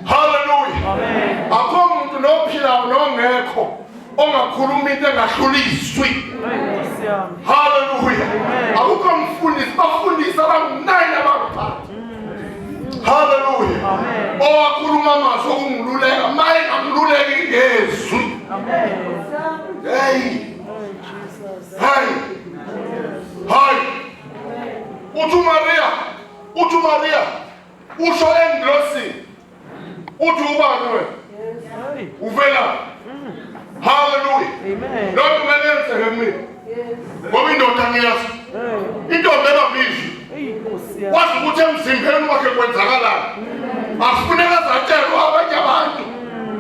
Hallelujah. Amen. Akho umuntu nophilayo nongekho ongakhuluma into engahluli izwi. Hallelujah. Akukho mfundisi bafundisa abangu-9 abangaphansi. Hallelujah. Amen. Owakhuluma amazwi okungiluleka maye ngamluleki ngezwi. Amen. Hey. Hey. Hi. Uthi Maria. Usho englosi. Uthi ubani wena? Uvela. Hallelujah. Amen. Lokho ngenze ngemini. Ngoba indoda ngiyazi. Indoda ebabizwe. Wazi ukuthi emzimbeni wakhe kwenzakalani. Afuneka zatshelwa abanye abantu.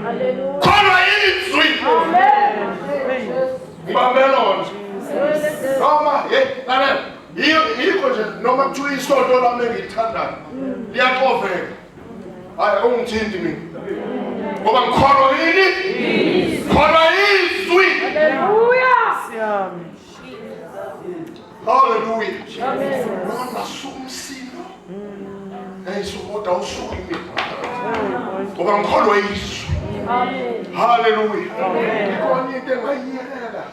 Hallelujah. Kholwa izwi. Amen. Ngibambelona. Noma lalela yikho nje noma kuthiwa isonto lami engilithandayo liyaxoveka. Hayi ungithinti mina. Ngoba ngikholwa yini? Kholwa izwi. Hallelujah. Hallelujah. Amen. Noma sumsilo. Hey sukuda usukimi. Ngoba ngikholwa izwi. Amen. Hallelujah. Amen. Ikhona into engayiyelela.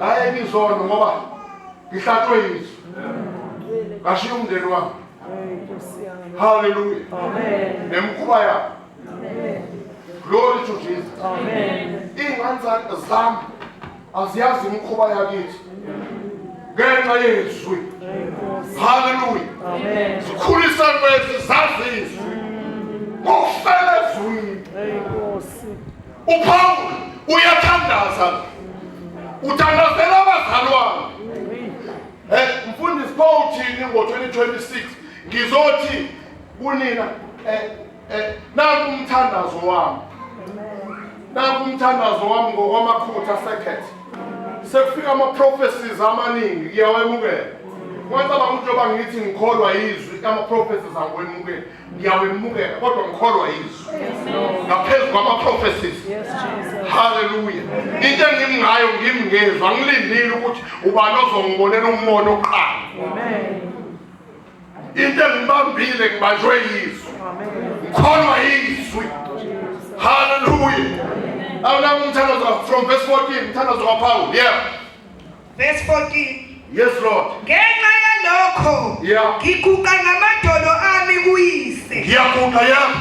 hayi ngizono ngoba ngihlatshwe yizo ngashiya umndeni wami. Hallelujah. Amen. Nemkhuba yabo. Amen. Glory to Jesus. Amen. Iy'ngane zami aziyazi imikhuba yakithi ngenxa yezwi. Hallelujah. Amen. Sikhulisa kwezi zazizwe ngokufela ezwini. uPaul uyathandaza, uthandazela abazalwane. Mfundisi Paul uthini ngo-2026? Ngizothi kunina nanku umthandazo wami. Nanku umthandazo wami ngokwamakhutha second. Sekufika ama-prophecies amaningi, ngiyawemukela. Ngicabanga ukuthi njengoba ngithi ngikholwa yizwi, ama-prophecies angiwemukeli. Ngiyawemukela kodwa ngikholwa yizwi. Ngaphezu kwama-prophecies. Hallelujah. Into engimngayo ngimngezwa, ngilindile ukuthi ubani ozongibonela umbono oqala. Into engibambile ngibanjwe yizwi. Ngikholwa yizwi. Hallelujah. Awunami umthandazo from verse 14, umthandazo kaPaul. Yeah. Verse 14. Yes, Lord. Ngenxa yalokho Yeah. ngiguqa ngamadolo ami kuyise Ngiyaguqa yami.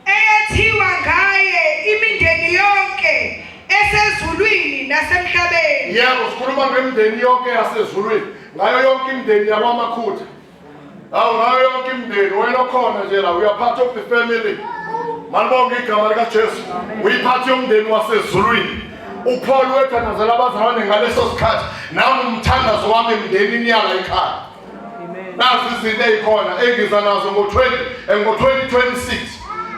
eyathiwa ngaye imindeni yonke esezulwini nasemhlabeni. Yebo, sikhuluma ngemindeni yonke yasezulwini. Ngayo yonke imindeni yakwamakhutha. Ngayo yonke imindeni, wena okhona nje la, we are part of the family. Manibonge igama likaJesu. Uyiphathi yomndeni wasezulwini. uPaul wethandazela abazalwane ngaleso sikhathi, nami umthandazo wami emndenini yala ekhaya. Nazi izinto ezikhona engiza nazo ngo-2026.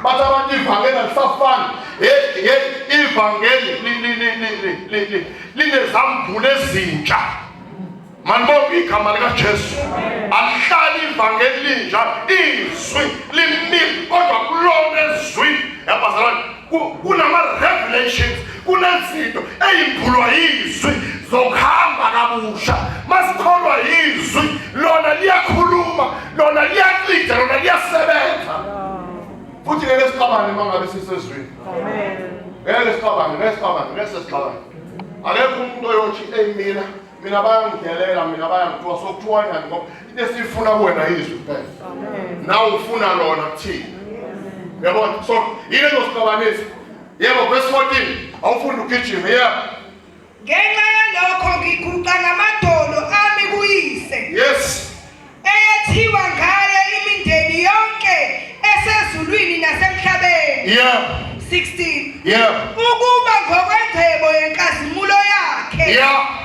Bathi abantu ivangeli alisafani. Ivangeli linezambulo ezintsha. Manibonge igama likaJesu. Alihlali ivangeli linjalo, izwi limile kodwa kulona ezwi yabazalwane kunama-revelations, kunezinto eyimbulwa yizwi zokuhamba kabusha. Masikholwa yizwi, lona liyakhuluma, lona liyacinda, lona liyasebenza. Futhi ngeke sixabane uma ngabe sisezwini. Ngeke sixabane. Akekho umuntu oyothi mina bayangidelela, mina bayangithiwa sokuthiwa njani ngoba into esifuna kuwena yizwi kuphela. Nawe ufuna lona kuthini? Yabona, so yini ezosixabanisa? Yebo, verse 14 awufunda ugijime. Yeah. Ngenxa yalokho ngiguqa ngamadolo ami kuyise. Yes. Eyathiwa ngaye imindeni yonke esezulwini nasemhlabeni. Yeah. 16. Yeah. Ukuba ngokwendebo yenkazimulo yakhe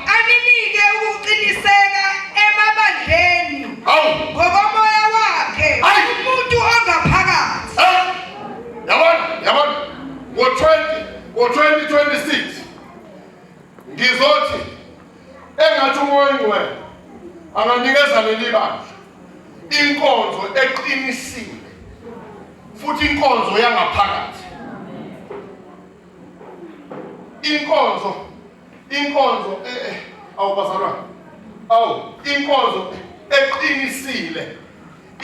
aninike ukuqiniseka emabandleni ngokomoya wakhe umuntu ongaphakathi. Yabona ngo-2026 ngizothi engathi umoya ingcwele anganikeza leli bandla inkonzo eqinisile futhi inkonzo yangaphakathi. Inkonzo awubazalwane. Inkonzo eqinisile.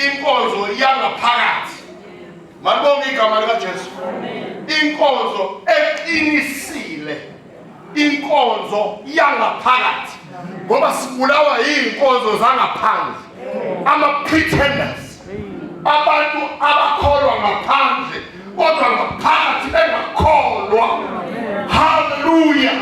Inkonzo yangaphakathi. Manibonge igama likaJesu. Inkonzo eqinisile. Inkonzo yangaphakathi. Ngoba sibulawa yinkonzo zangaphandle. Ama-pretenders. Abantu abakholwa ngaphandle kodwa ngaphakathi bengakholwa. Hallelujah.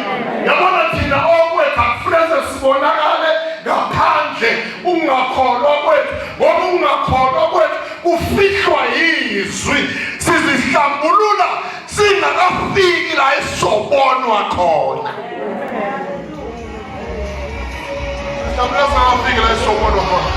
Yabona thina okwethu akufuneka sibonakale ngaphandle, ungakholwa kwethu. Ngoba ungakholwa kwethu kufihlwa yizwi. Sizihlambulula singakafiki la esobonwa khona. Sihlambulula singakafiki la esobonwa khona.